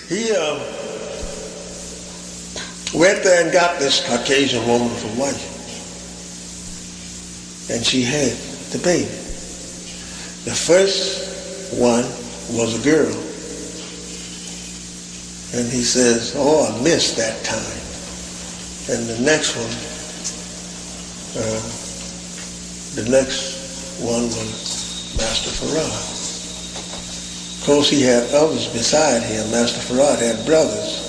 He went there and got this Caucasian woman for wife. And she had the baby. The first one was a girl. And he says, oh, I missed that time. And the next one was Master Farad. Of course, he had others beside him. Master Farad had brothers.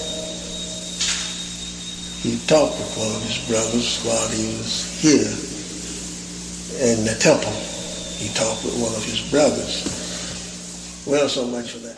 He talked with one of his brothers while he was here in the temple. He talked with one of his brothers. Well, so much for that.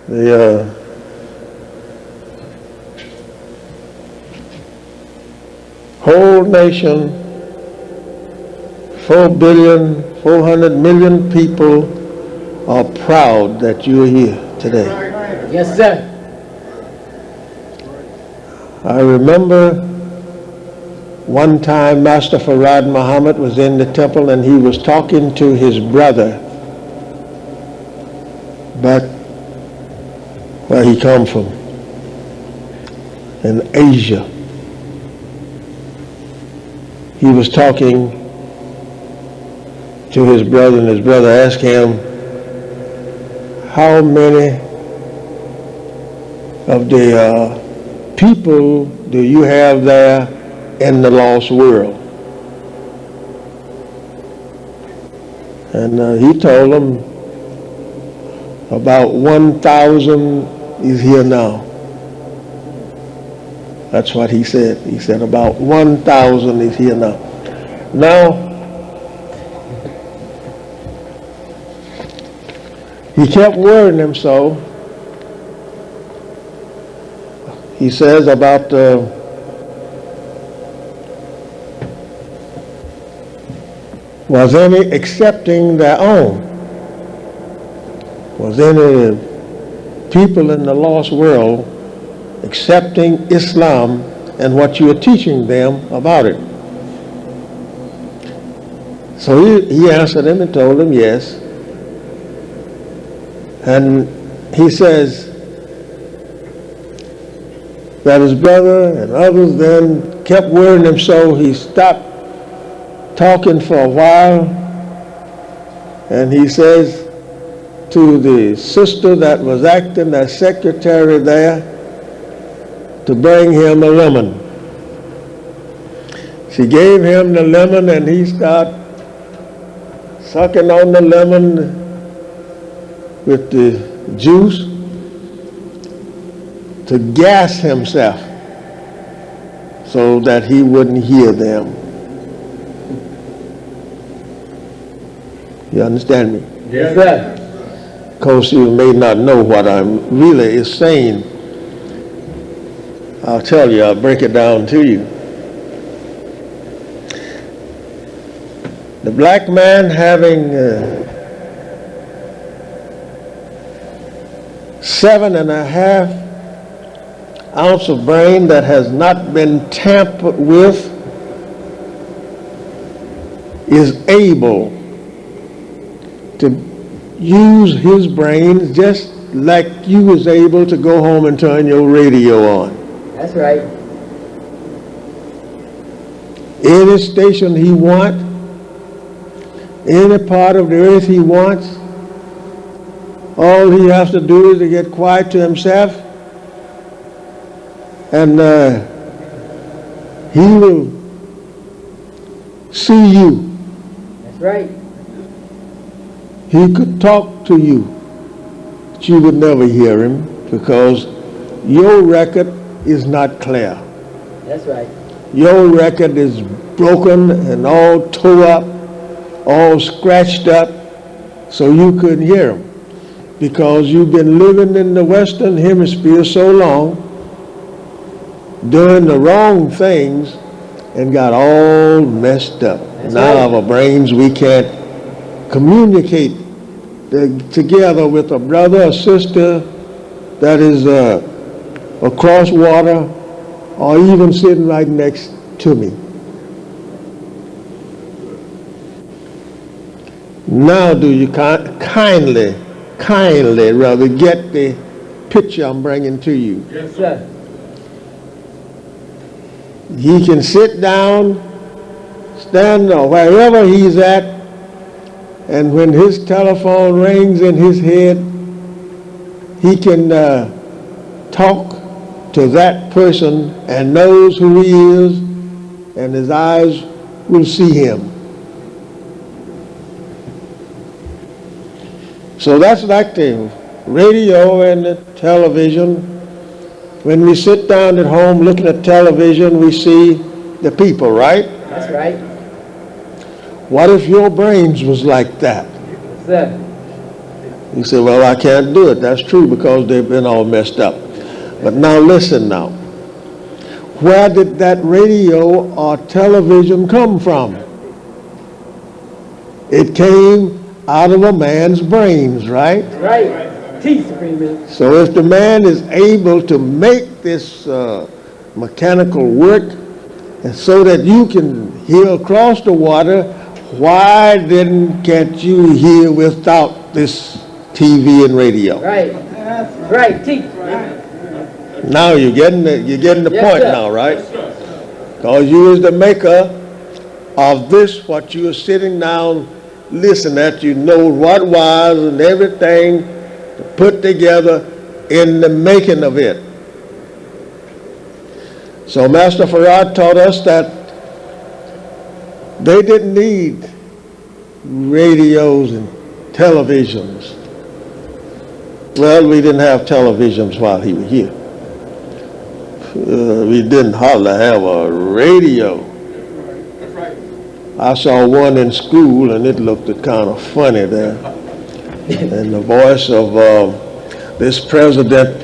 The whole nation, 4,400,000,000 people are proud that you are here today. Yes, sir. I remember one time Master Farad Muhammad was in the temple and he was talking to his brother, but where he come from, in Asia. He was talking to his brother, and his brother asked him, how many of the people do you have there in the lost world? And he told him about 1,000 is here now. That's what he said. He said about 1,000 is here now. Now, he kept worrying him so. He says about was any accepting their own? Was any people in the lost world accepting Islam and what you are teaching them about it? So he answered him and told him yes. And he says that his brother and others then kept worrying him, so he stopped talking for a while, and he says to the sister that was acting as secretary there to bring him a lemon. She gave him the lemon and he started sucking on the lemon with the juice to gas himself so that he wouldn't hear them. You understand me? Yes, sir. Of course, you may not know what I'm really is saying. I'll tell you, I'll break it down to you. The black man having 7.5 ounces of brain that has not been tampered with is able to use his brain just like you was able to go home and turn your radio on. That's right. Any station he wants, any part of the earth he wants, all he has to do is to get quiet to himself, and he will see you. That's right. He could talk to you, but you would never hear him because your record is not clear. That's right. Your record is broken and all tore up, all scratched up, so you couldn't hear him because you've been living in the Western Hemisphere so long, doing the wrong things, and got all messed up. That's Now right. our brains, we can't communicate together with a brother or sister that is across water or even sitting right next to me. Now do you kindly rather get the picture I'm bringing to you? Yes, sir. He can sit down, stand or wherever he's at, and when his telephone rings in his head, he can talk to that person and knows who he is, and his eyes will see him. So that's like the radio and the television. When we sit down at home looking at television, we see the people, right? That's right. What if your brains was like that? Yes, sir. You say, well, I can't do it. That's true because they've been all messed up. But now listen now. Where did that radio or television come from? It came out of a man's brains, right? That's right. Teach, Supreme Minister. So if the man is able to make this mechanical work and so that you can hear across the water, why then can't you hear without this TV and radio? Right. Right. Teach. Now you're getting the Yes, point sir. now, right? Because you is the maker of this, what you are sitting down, listen at, you know what was and everything put together in the making of it. So Master Farad taught us that they didn't need radios and televisions. Well, we didn't have televisions while he was here. We didn't hardly have a radio. I saw one in school and it looked kind of funny there. And the voice of this President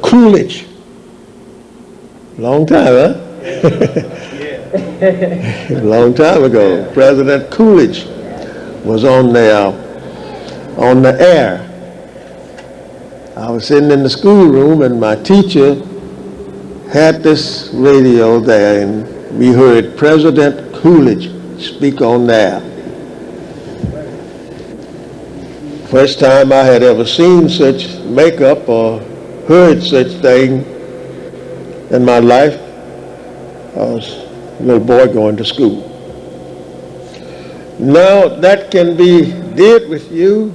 Coolidge. Long time, huh? Long time ago. President Coolidge was on the air. I was sitting in the schoolroom and my teacher had this radio there and we heard President Coolidge speak on there. First time I had ever seen such makeup or heard such thing in my life. I was a little boy going to school. Now that can be did with you.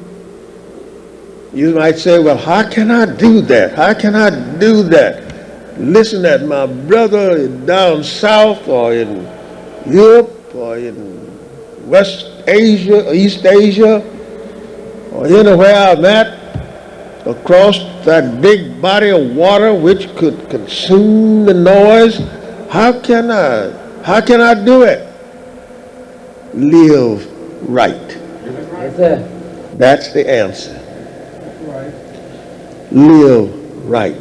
You might say, well, how can I do that? How can I do that? Listen at my brother down south or in Europe or in West Asia, or East Asia, or anywhere I'm at, across that big body of water which could consume the noise. How can I do it? Live right. Yes, sir. That's the answer. Live right.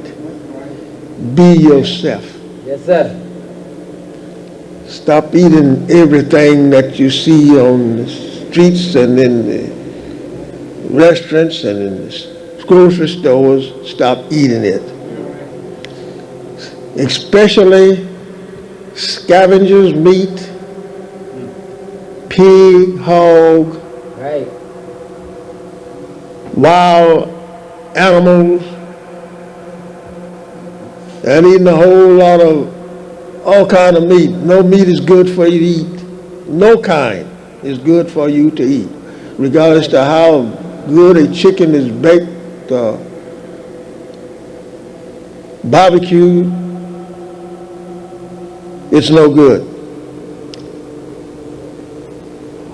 Be yourself. Yes, sir. Stop eating everything that you see on the streets and in the restaurants and in the grocery stores. Stop eating it. Especially scavengers meat, pig, hog, Right. wild animals, and eating a whole lot of all kind of meat. No meat is good for you to eat. No kind is good for you to eat, regardless to how good a chicken is baked, barbecued. It's no good.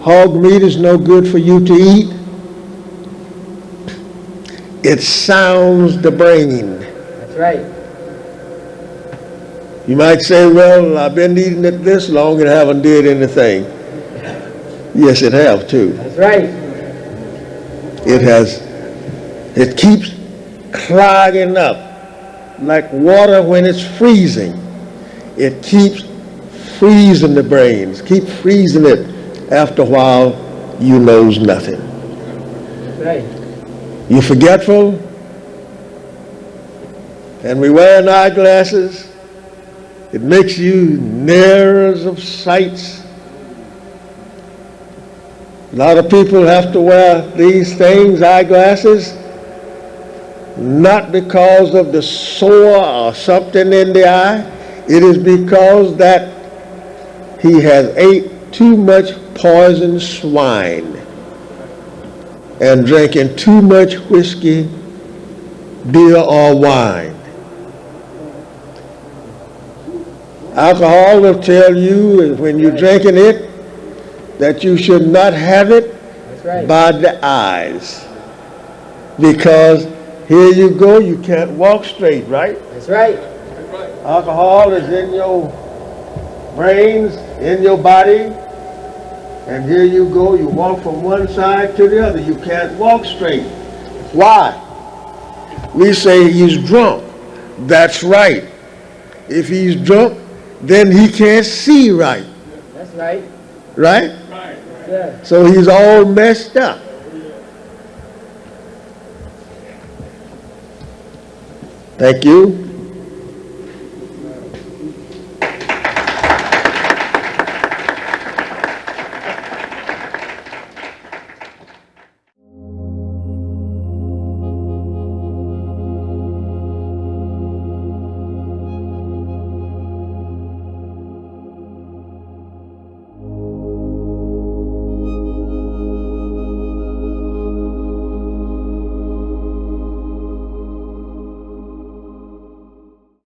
Hog meat is no good for you to eat. It sounds the brain. That's right. You might say, well, I've been eating it this long and I haven't did anything. Yes, it have too. That's right. It has. It keeps clogging up like water when it's freezing. It keeps freezing the brains. Keep freezing it. After a while, you knows nothing. Right. You're forgetful, and we wear eyeglasses. It makes you nearers of sights. A lot of people have to wear these things, eyeglasses, not because of the sore or something in the eye. It is because that he has ate too much poisoned swine and drinking too much whiskey, beer, or wine. Alcohol will tell you when you're drinking it that you should not have it by the eyes. Because here you go, you can't walk straight, right? That's right. Alcohol is in your brains, in your body, and here you go, you walk from one side to the other. You can't walk straight. Why? We say he's drunk. That's right. If he's drunk, then he can't see right. That's right. Right? Yeah. So he's all messed up. Thank you.